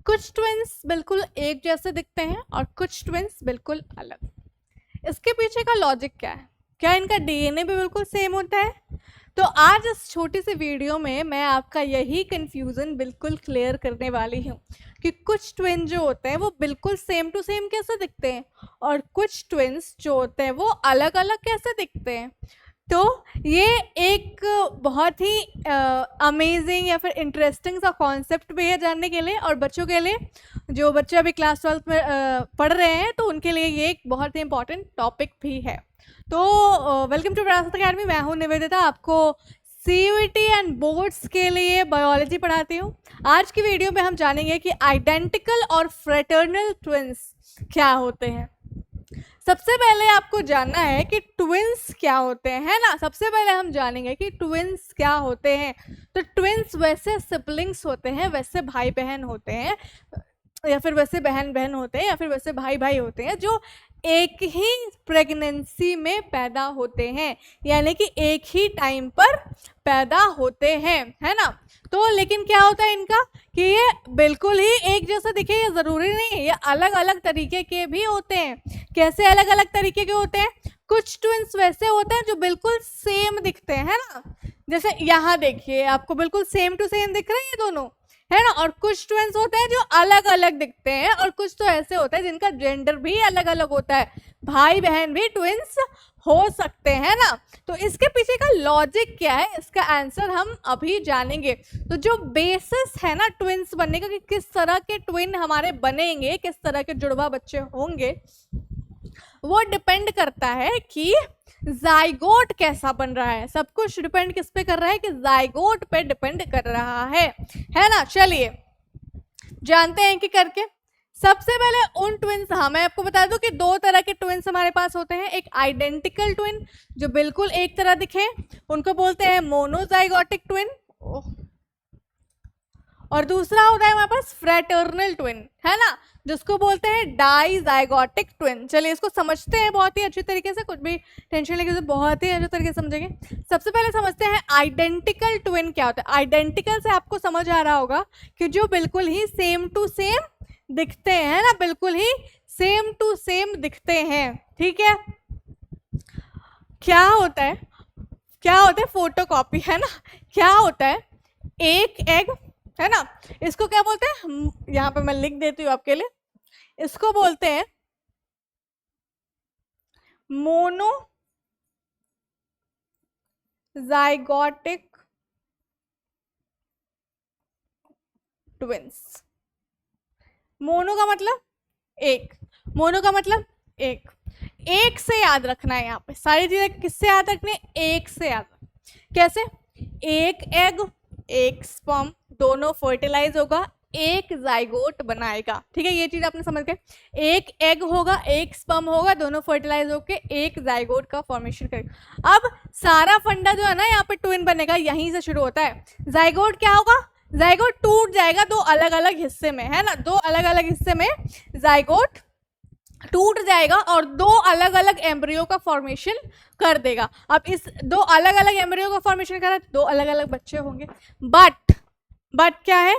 कुछ ट्विन्स बिल्कुल एक जैसे दिखते हैं और कुछ ट्विन्स बिल्कुल अलग। इसके पीछे का लॉजिक क्या है? क्या इनका डीएनए भी बिल्कुल सेम होता है? तो आज इस छोटी सी वीडियो में मैं आपका यही कंफ्यूजन बिल्कुल क्लियर करने वाली हूँ कि कुछ ट्विन जो होते हैं वो बिल्कुल सेम टू सेम कैसे दिखते हैं और कुछ ट्विन्स जो होते हैं वो अलग अलग कैसे दिखते हैं। तो ये एक बहुत ही अमेजिंग या फिर इंटरेस्टिंग सा कॉन्सेप्ट भी है जानने के लिए, और बच्चों के लिए जो बच्चे अभी क्लास 12 में पढ़ रहे हैं तो उनके लिए ये एक बहुत ही इंपॉर्टेंट टॉपिक भी है। तो वेलकम टू विरासत अकेडमी। मैं हूँ निवेदिता, आपको सीयूईटी एंड बोर्ड्स के लिए बायोलॉजी पढ़ाती हूँ। आज की वीडियो में हम जानेंगे कि आइडेंटिकल और फ्रेटर्नल ट्विन्स क्या होते हैं। सबसे पहले आपको जानना है कि ट्विन्स क्या होते हैं, है ना। सबसे पहले हम जानेंगे कि ट्विन्स क्या होते हैं। तो ट्विन्स वैसे सिबलिंग्स होते हैं, वैसे भाई बहन होते हैं, या फिर वैसे बहन बहन होते हैं, या फिर वैसे भाई भाई होते हैं जो एक ही प्रेगनेंसी में पैदा होते हैं, यानी कि एक ही टाइम पर पैदा होते हैं, है ना। तो लेकिन क्या होता है इनका कि ये बिल्कुल ही एक जैसा दिखे, ये ज़रूरी नहीं है, ये अलग अलग तरीके के भी होते हैं। कैसे अलग अलग तरीके के होते हैं? कुछ ट्विन्स वैसे होते हैं जो बिल्कुल सेम दिखते हैं, है ना। जैसे यहाँ देखिए, आपको बिल्कुल सेम टू सेम दिख रहे हैं ये दोनों, है ना। और कुछ ट्विन्स होते हैं जो अलग अलग दिखते हैं, और कुछ तो ऐसे होते हैं जिनका जेंडर भी अलग अलग होता है। भाई बहन भी ट्विन्स हो सकते हैं ना। तो इसके पीछे का लॉजिक क्या है, इसका आंसर हम अभी जानेंगे। तो जो बेसिस है ना ट्विन्स बनने का, कि किस तरह के ट्विन हमारे बनेंगे, किस तरह के जुड़वा बच्चे होंगे, वो डिपेंड करता है कि जाइगोट कैसा बन रहा है। सब कुछ डिपेंड किस पे कर रहा है? कि जाइगोट पे डिपेंड कर रहा है ना। चलिए जानते हैं कि करके। सबसे पहले उन ट्विन्स, हाँ मैं आपको बता दूं कि दो तरह के ट्विन्स हमारे पास होते हैं। एक आइडेंटिकल ट्विन जो बिल्कुल एक तरह दिखे, उनको बोलते हैं मोनोजाइगोटिक ट्विन, और दूसरा होता है हमारे पास फ्रेटर्नल ट्विन, है ना, जिसको बोलते हैं डाइजाइगोटिक ट्विन। चलिए इसको समझते हैं बहुत ही अच्छी तरीके से, कुछ भी टेंशन लेके तो बहुत ही अच्छे तरीके से समझेंगे। सबसे पहले समझते हैं आइडेंटिकल ट्विन क्या होता है। आइडेंटिकल से आपको समझ आ रहा होगा कि जो बिल्कुल ही सेम टू सेम दिखते हैं ना, बिल्कुल ही सेम टू सेम दिखते हैं, ठीक है। क्या होता है फोटोकॉपी, है ना। क्या होता है, एक एग, है ना, इसको क्या बोलते हैं, यहाँ पे मैं लिख देती हूँ आपके लिए, इसको बोलते हैं मोनोजाइगोटिक ट्विन्स। मोनो का मतलब एक, मोनो का मतलब एक, एक से याद रखना है। यहाँ पे सारी चीजें किससे याद रखनी है? एक से याद। कैसे? एक एग, एक स्पर्म, दोनों फर्टिलाइज होगा, एक जाइगोट बनाएगा, ठीक है। ये चीज आपने समझ गए। एक एग होगा, एक स्पर्म होगा, दोनों फर्टिलाइज होकर एक जाइगोट का फॉर्मेशन करेगा। अब सारा फंडा जो है ना यहाँ पे ट्विन बनेगा, यहीं से शुरू होता है। जाइगोट क्या होगा? जाइगोट टूट जाएगा दो अलग अलग हिस्से में, है ना। दो अलग अलग हिस्से में जाइगोट टूट जाएगा और दो अलग अलग एम्ब्रियो का फॉर्मेशन कर देगा। अब इस दो अलग अलग एम्ब्रियो का फॉर्मेशन करा, दो अलग अलग बच्चे होंगे। बट क्या है,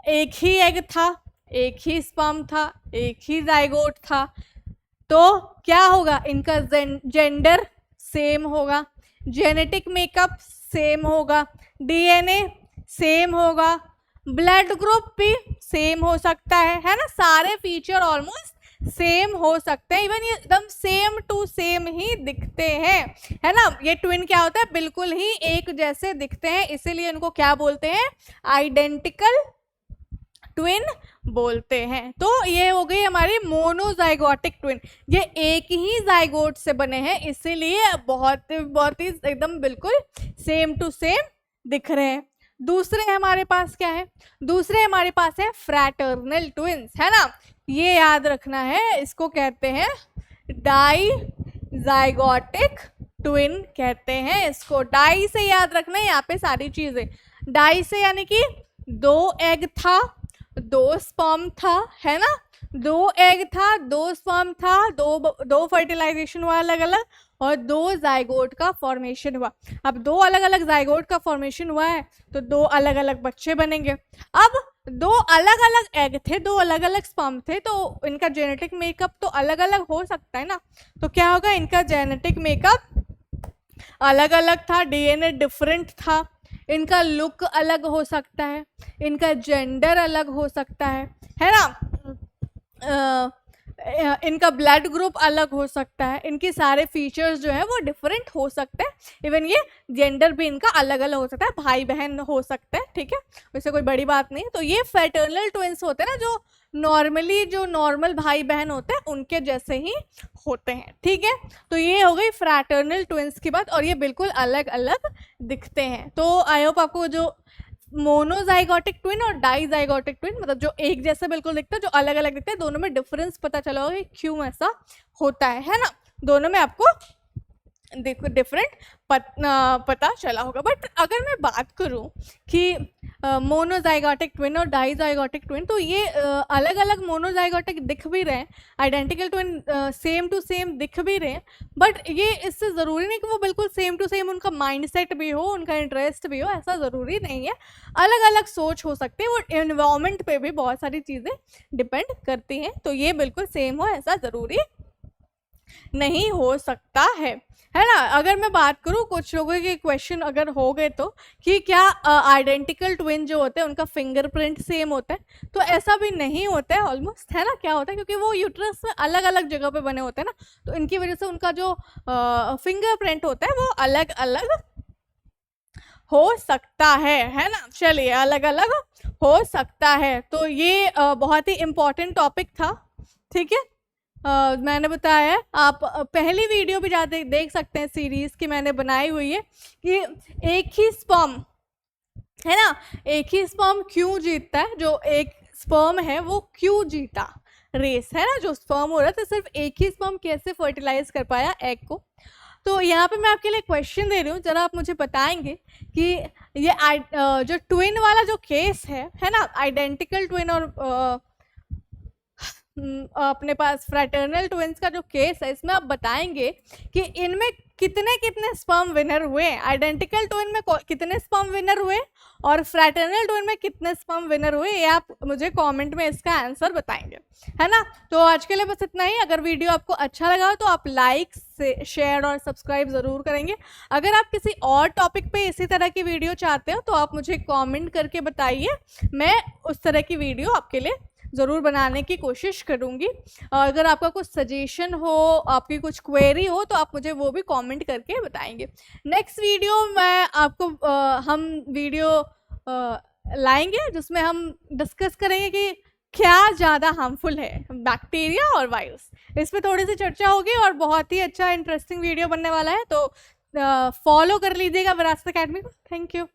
एक ही एग था, एक ही स्पर्म था, एक ही जाइगोट था, तो क्या होगा, इनका जेंडर सेम होगा, जेनेटिक मेकअप सेम होगा, डीएनए सेम होगा, ब्लड ग्रुप भी सेम हो सकता है ना। सारे फीचर ऑलमोस्ट सेम हो सकते हैं, इवन ये एकदम सेम टू सेम ही दिखते हैं, है ना। ये ट्विन क्या होता है, बिल्कुल ही एक जैसे दिखते हैं, इसीलिए इनको क्या बोलते हैं? आइडेंटिकल ट्विन बोलते हैं। तो ये हो गई हमारी मोनोजाइगोटिक ट्विन, ये एक ही जाइगोट से बने हैं, इसीलिए बहुत ही एकदम बिल्कुल सेम टू सेम दिख रहे हैं। दूसरे हमारे पास क्या है? दूसरे हमारे पास है फ्रैटर्नल ट्विन्स, है ना। ये याद रखना है, इसको कहते हैं डाइजाइगोटिक ट्विन कहते हैं। इसको डाई से याद रखना है, यहाँ पे सारी चीजें डाई से, यानी कि दो एग था, दो स्पर्म था, है ना। दो एग था, दो स्पर्म था, दो फर्टिलाइजेशन हुआ अलग अलग, और दो जाइगोट का फॉर्मेशन हुआ। अब दो अलग अलग जाइगोट का फॉर्मेशन हुआ है तो दो अलग अलग बच्चे बनेंगे। अब दो अलग अलग एग थे, दो अलग अलग स्पर्म थे, तो इनका जेनेटिक मेकअप तो अलग अलग हो सकता है ना। तो क्या होगा, इनका जेनेटिक मेकअप अलग अलग था, डीएनए डिफरेंट था, इनका लुक अलग हो सकता है, इनका जेंडर अलग हो सकता है ना, इनका ब्लड ग्रुप अलग हो सकता है, इनके सारे फीचर्स जो है वो डिफरेंट हो सकते हैं, इवन ये जेंडर भी इनका अलग अलग हो सकता है, भाई बहन हो सकते हैं, ठीक है, वैसे कोई बड़ी बात नहीं। तो ये फ्रेटर्नल ट्विंस होते हैं ना, जो नॉर्मली जो नॉर्मल भाई बहन होते हैं उनके जैसे ही होते हैं, ठीक है। तो ये हो गई फ्रैटर्नल ट्विंस की बात, और ये बिल्कुल अलग अलग दिखते हैं। तो आई होप आपको जो मोनोजाइगोटिक ट्विन और डाइजाइगोटिक ट्विन, मतलब जो एक जैसे बिल्कुल दिखते हैं, जो अलग अलग दिखते हैं, दोनों में डिफरेंस पता चला होगा कि क्यों ऐसा होता है ना, दोनों में आपको देखो डिफरेंट पता चला होगा। बट अगर मैं बात करूं कि मोनोजाइगोटिक ट्विन और डाइजाइगोटिक ट्विन, तो ये अलग अलग मोनोजाइगोटिक दिख भी रहे हैं, identical twin same to same दिख भी रहे हैं, बट ये इससे ज़रूरी नहीं कि वो बिल्कुल सेम टू सेम उनका माइंडसेट भी हो, उनका इंटरेस्ट भी हो, ऐसा ज़रूरी नहीं है। अलग अलग सोच हो सकती है, वो एनवायरनमेंट पे भी बहुत सारी चीज़ें डिपेंड करती हैं, तो ये बिल्कुल सेम हो ऐसा ज़रूरी नहीं हो सकता है ना। अगर मैं बात करूँ कुछ लोगों के क्वेश्चन अगर हो गए तो कि क्या आइडेंटिकल ट्विन जो होते हैं उनका फिंगरप्रिंट सेम होता है, तो ऐसा भी नहीं होता है ऑलमोस्ट, है ना। क्या होता है, क्योंकि वो यूट्रस में अलग अलग जगह पे बने होते हैं ना, तो इनकी वजह से उनका जो फिंगरप्रिंट होता है वो अलग अलग हो सकता है ना। चलिए, अलग अलग हो सकता है। तो ये बहुत ही इम्पोर्टेंट टॉपिक था, ठीक है। मैंने बताया, आप पहली वीडियो भी जाते देख सकते हैं सीरीज की मैंने बनाई हुई है कि एक ही स्पर्म है ना, एक ही स्पर्म क्यों जीतता है, जो एक स्पर्म है वो क्यों जीता रेस, है ना, जो स्पर्म हो रहा था सिर्फ एक ही स्पर्म कैसे फर्टिलाइज कर पाया एग को। तो यहाँ पे मैं आपके लिए क्वेश्चन दे रही हूँ, जरा आप मुझे बताएंगे कि ये जो ट्विन वाला जो केस है ना, आइडेंटिकल ट्विन और अपने पास फ्रैटर्नल ट्विंस का जो केस है, इसमें आप बताएंगे कि इनमें कितने कितने स्पर्म विनर हुए, आइडेंटिकल ट्विन में कितने स्पर्म विनर हुए और फ्रैटर्नल ट्विन में कितने स्पर्म विनर हुए, ये आप मुझे कमेंट में इसका आंसर बताएंगे, है ना। तो आज के लिए बस इतना ही। अगर वीडियो आपको अच्छा लगा तो आप लाइक से शेयर और सब्सक्राइब ज़रूर करेंगे। अगर आप किसी और टॉपिक पे इसी तरह की वीडियो चाहते हो तो आप मुझे कमेंट करके बताइए, मैं उस तरह की वीडियो आपके लिए ज़रूर बनाने की कोशिश करूँगी। अगर आपका कुछ सजेशन हो, आपकी कुछ क्वेरी हो, तो आप मुझे वो भी कमेंट करके बताएंगे। नेक्स्ट वीडियो में आपको हम वीडियो लाएंगे जिसमें हम डिस्कस करेंगे कि क्या ज़्यादा हार्मफुल है, बैक्टीरिया और वायरस। इस पर थोड़ी सी चर्चा होगी और बहुत ही अच्छा इंटरेस्टिंग वीडियो बनने वाला है, तो फॉलो कर लीजिएगा विरासत अकेडमी को। Thank you.